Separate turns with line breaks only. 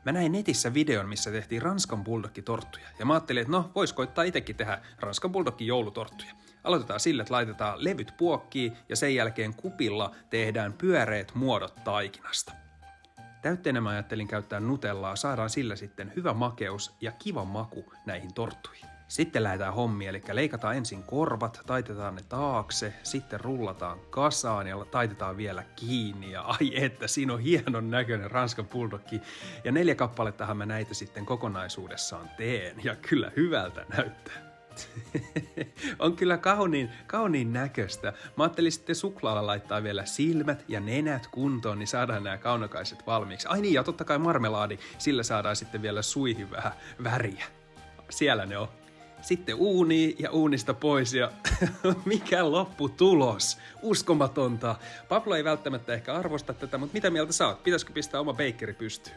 Mä näin netissä videon, missä tehtiin Ranskan bulldog-torttuja. Ja mä ajattelin, että no, vois koittaa itsekin tehdä Ranskan bulldogin joulutorttuja. Aloitetaan sillä, että laitetaan levyt puokkiin ja sen jälkeen kupilla tehdään pyöreät muodot taikinasta. Täytteenä mä ajattelin käyttää nutellaa, saadaan sillä sitten hyvä makeus ja kiva maku näihin torttuihin. Sitten lähdetään hommiin, eli leikataan ensin korvat, taitetaan ne taakse, sitten rullataan kasaan ja taitetaan vielä kiinni. Ja ai että, siinä on hienon näköinen Ranskan bulldogki. Ja 4 kappalettahan mä näitä sitten kokonaisuudessaan teen, ja kyllä hyvältä näyttää. On kyllä kauniin näköistä. Mä ajattelin sitten suklaalla laittaa vielä silmät ja nenät kuntoon, niin saadaan nämä kaunokaiset valmiiksi. Ai niin, ja totta kai marmelaadi, sillä saadaan sitten vielä suihin vähän väriä. Siellä ne on. Sitten uuniin ja uunista pois ja mikä lopputulos? Uskomatonta. Pablo ei välttämättä ehkä arvosta tätä, mutta mitä mieltä sä oot? Pitäisikö pistää oma bakeri pystyyn?